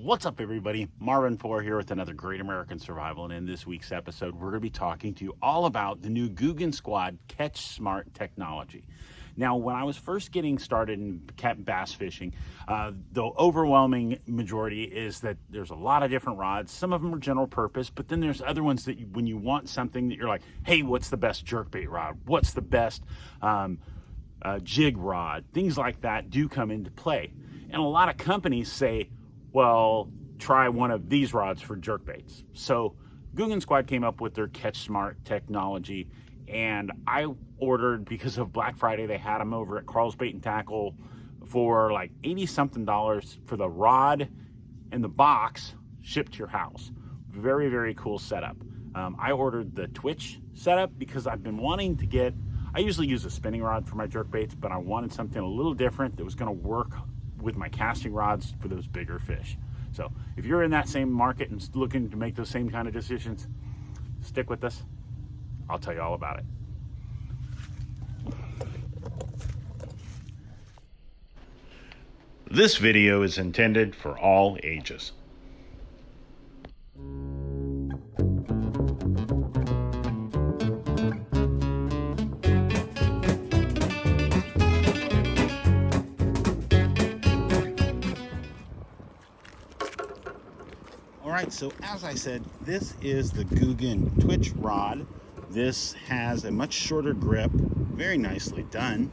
What's up, everybody? Marvin 4 here with another Great American Survival, and in this week's episode we're going to be talking to you all about the new Googan Squad CatchSmart technology. Now, when I was first getting started in bass fishing, the overwhelming majority is that there's a lot of different rods. Some of them are general purpose, but then there's other ones that when you want something that you're like, hey, what's the best jerkbait rod? What's the best jig rod? Things like that do come into play. And a lot of companies say, well, try one of these rods for jerkbaits. So Googan Squad came up with their CatchSmart technology, and I ordered, because of Black Friday, they had them over at Karl's Bait and Tackle for like $80-something for the rod and the box shipped to your house. Very, very cool setup. I ordered the Twitch setup because I've been wanting to get, I usually use a spinning rod for my jerkbaits, but I wanted something a little different that was going to work with my casting rods for those bigger fish. So if you're in that same market and looking to make those same kind of decisions, stick with us. I'll tell you all about it. This video is intended for all ages. Alright, so as I said, this is the Googan Twitch Rod. This has a much shorter grip, very nicely done.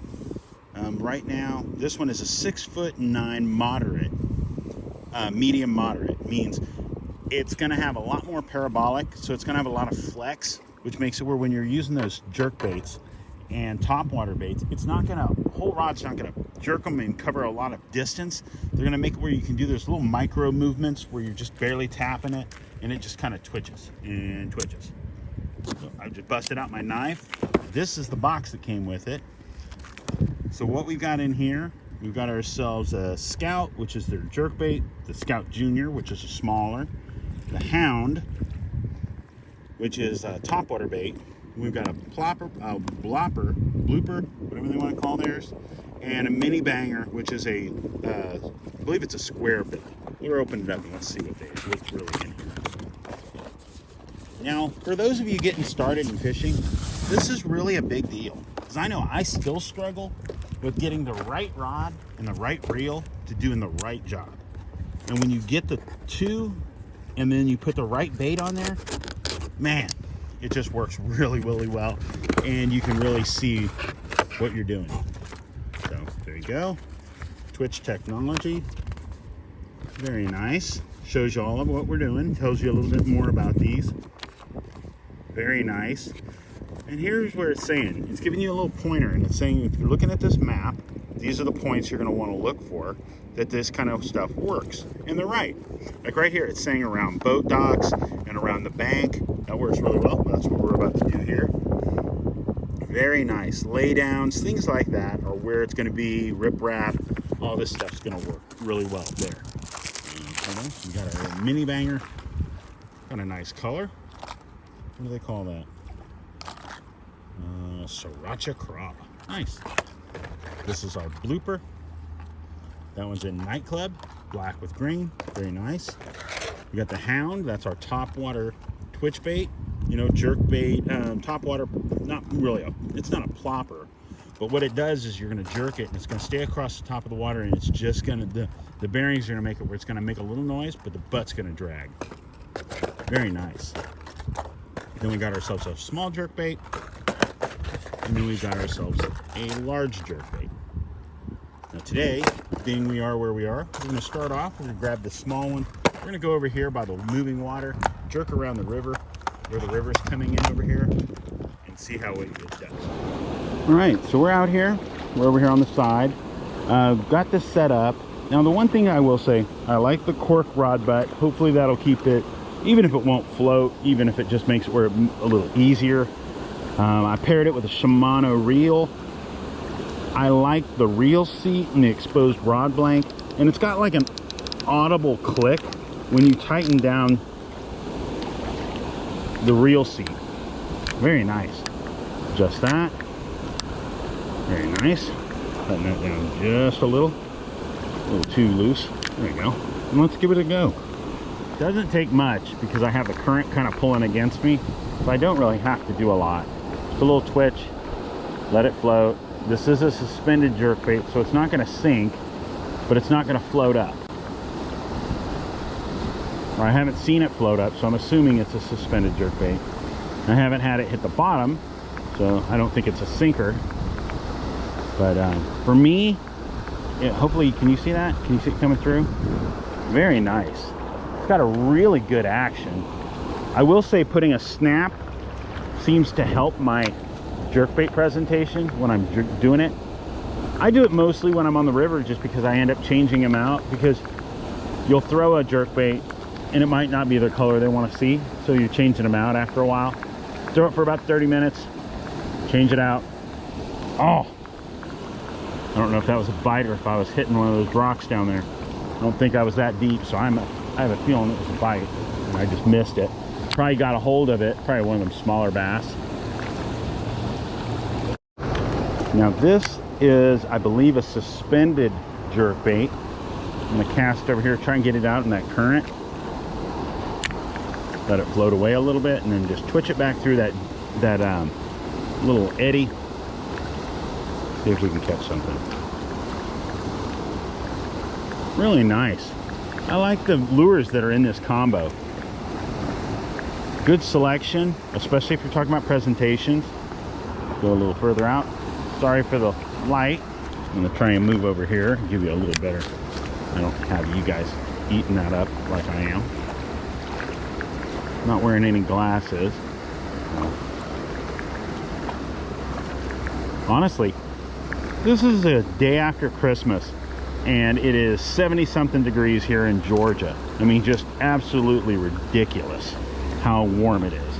Right now, this one is a 6'9" moderate, medium moderate. Means it's going to have a lot more parabolic, so it's going to have a lot of flex, which makes it where when you're using those jerk baits and topwater baits, it's not going to, whole rod's not going to jerk them and cover a lot of distance. They're going to make it where you can do those little micro movements where you're just barely tapping it and it just kind of twitches and twitches. So I just busted out my knife. This is the box that came with it. So what we've got in here, we've got ourselves a Scout, which is their jerkbait, the Scout Junior, which is a smaller, the Hound, which is a topwater bait. We've got a blooper, whatever they want to call theirs, and a mini banger, which is a, I believe it's a square bait. We'll open it up and let's see what's really in here. Now, for those of you getting started in fishing, this is really a big deal, because I know I still struggle with getting the right rod and the right reel to doing the right job. And when you get the two and then you put the right bait on there, man, it just works really, really well, and you can really see what you're doing. So there you go. Twitch technology, very nice. Shows you all of what we're doing. Tells you a little bit more about these. Very nice. And here's where it's saying, it's giving you a little pointer, and it's saying if you're looking at this map, these are the points you're going to want to look for, that this kind of stuff works. And they're right. Like right here, it's saying around boat docks and around the bank. That works really well. That's what we're about to do here. Very nice. Laydowns, things like that are where it's going to be, riprap, all this stuff's going to work really well there. We got our mini banger. Got a nice color. What do they call that? Sriracha crab. Nice. This is our blooper. That one's in Nightclub, black with green. Very nice. We got the Hound. That's our topwater twitch bait. You know, jerk bait, topwater. Not really it's not a plopper, but what it does is you're going to jerk it and it's going to stay across the top of the water, and it's just going to, the bearings are going to make it where it's going to make a little noise, but the butt's going to drag. Very nice. Then we got ourselves a small jerk bait, and then we got ourselves a large jerk bait. Now today, being we are where we are, we're going to start off, we're going to grab the small one. We're going to go over here by the moving water, jerk around the river, where the river's coming in over here, and see how it does. All right, so we're out here. We're over here on the side. Got this set up. Now the one thing I will say, I like the cork rod butt. Hopefully that'll keep it, even if it won't float, even if it just makes it where it a little easier. I paired it with a Shimano reel. I like the reel seat and the exposed rod blank, and it's got like an audible click when you tighten down the reel seat. Very nice. Just that. Very nice. Cutting that down just a little too loose. There you go. And let's give it a go. Doesn't take much because I have the current kind of pulling against me, so I don't really have to do a lot. Just a little twitch, let it float. This is a suspended jerkbait, so it's not going to sink, but it's not going to float up. Or I haven't seen it float up, so I'm assuming it's a suspended jerkbait. I haven't had it hit the bottom, so I don't think it's a sinker. But for me, hopefully, can you see that? Can you see it coming through? Very nice. It's got a really good action. I will say putting a snap seems to help my jerkbait presentation when I'm doing it. I do it mostly when I'm on the river just because I end up changing them out, because you'll throw a jerkbait and it might not be the color they want to see, so you're changing them out after a while. Throw it for about 30 minutes, change it out. Oh, I don't know if that was a bite or if I was hitting one of those rocks down there. I don't think I was that deep, so I have a feeling it was a bite and I just missed it. Probably got a hold of it, probably one of them smaller bass. Now this is, I believe, a suspended jerkbait. I'm gonna cast over here, try and get it out in that current. Let it float away a little bit and then just twitch it back through that little eddy. See if we can catch something. Really nice. I like the lures that are in this combo. Good selection, especially if you're talking about presentations. Go a little further out. Sorry for the light. I'm gonna try and move over here and give you a little better. I don't have you guys eating that up like I am. Not wearing any glasses. Honestly, this is a day after Christmas and it is 70-something degrees here in Georgia. I mean, just absolutely ridiculous how warm it is.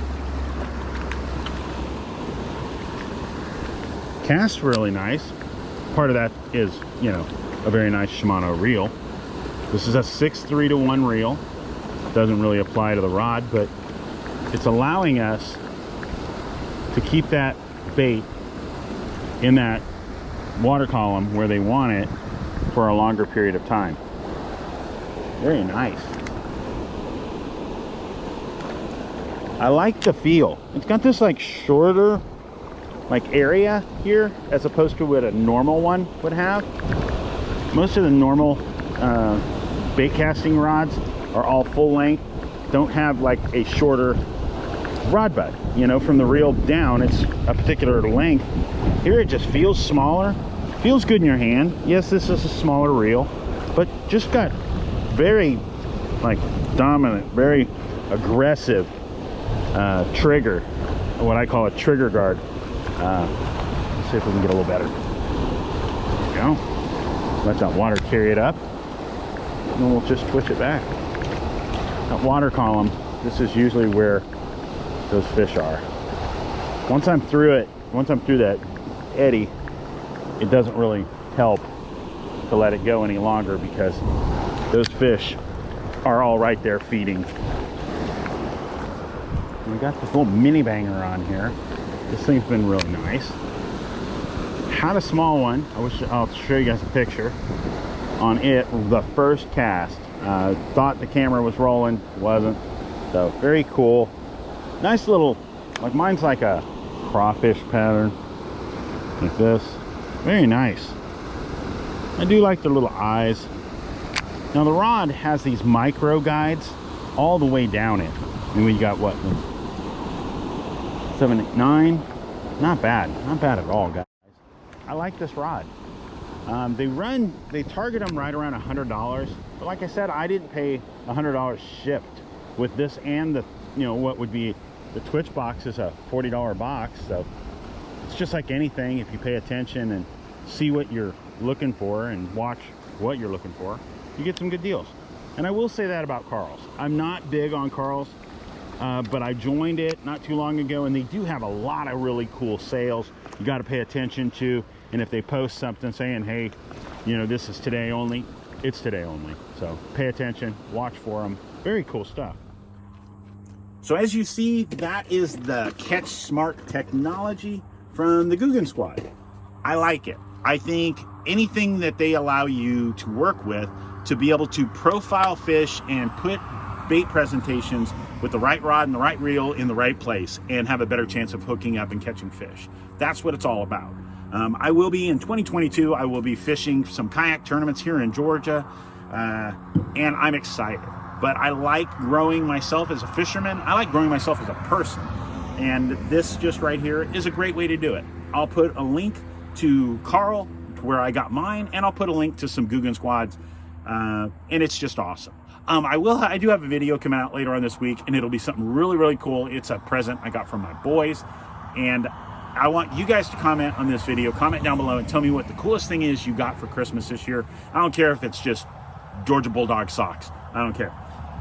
Cast's really nice. Part of that is, you know, a very nice Shimano reel. This is a 6:3-to-1 reel. Doesn't really apply to the rod, but it's allowing us to keep that bait in that water column where they want it for a longer period of time. Very nice. I like the feel. It's got this like shorter like area here as opposed to what a normal one would have. Most of the normal bait casting rods are all full length, don't have like a shorter rod butt. You know, from the reel down it's a particular length. Here it just feels smaller, feels good in your hand. Yes, this is a smaller reel, but just got very like dominant, very aggressive trigger, what I call a trigger guard. Let's see if we can get a little better. There we go. Let that water carry it up, and then we'll just twitch it back. That water column, this is usually where those fish are. Once I'm through it, once I'm through that eddy, it doesn't really help to let it go any longer because those fish are all right there feeding. We got this little mini banger on here. This thing's been really nice. Had a small one. I'll show you guys a picture on it. The first cast. Thought the camera was rolling, wasn't. So very cool. Nice little, like mine's like a crawfish pattern, like this. Very nice. I do like the little eyes. Now the rod has these micro guides all the way down it. And we got what? 7, 8, 9. Not bad. Not bad at all, guys. I like this rod. They target them right around $100. But like I said, I didn't pay $100 shipped with this and the, you know, what would be the Twitch box is a $40 box. So it's just like anything. If you pay attention and see what you're looking for and watch what you're looking for, you get some good deals. And I will say that about Karl's. I'm not big on Karl's, but I joined it not too long ago, and they do have a lot of really cool sales you got to pay attention to. And if they post something saying, hey, you know, this is today only, it's today only. So pay attention, watch for them. Very cool stuff. So as you see, that is the CatchSmart technology from the Googan Squad. I like it. I think anything that they allow you to work with to be able to profile fish and put bait presentations with the right rod and the right reel in the right place and have a better chance of hooking up and catching fish. That's what it's all about. I will be in 2022, I will be fishing some kayak tournaments here in Georgia, and I'm excited. But I like growing myself as a fisherman. I like growing myself as a person. And this just right here is a great way to do it. I'll put a link to Karl, to where I got mine, and I'll put a link to some Googan Squads, and it's just awesome. I do have a video coming out later on this week, and it'll be something really, really cool. It's a present I got from my boys, and I want you guys to comment on this video. Comment down below and tell me what the coolest thing is you got for Christmas this year. I don't care if it's just Georgia Bulldog socks. I don't care.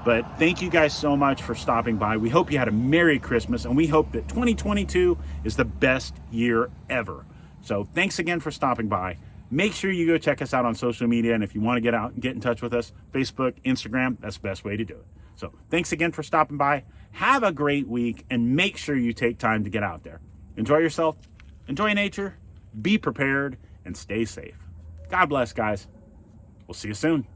But thank you guys so much for stopping by. We hope you had a Merry Christmas, and we hope that 2022 is the best year ever. So thanks again for stopping by. Make sure you go check us out on social media, and if you want to get out and get in touch with us, Facebook, Instagram, that's the best way to do it. So thanks again for stopping by. Have a great week, and make sure you take time to get out there. Enjoy yourself, enjoy nature, be prepared, and stay safe. God bless, guys. We'll see you soon.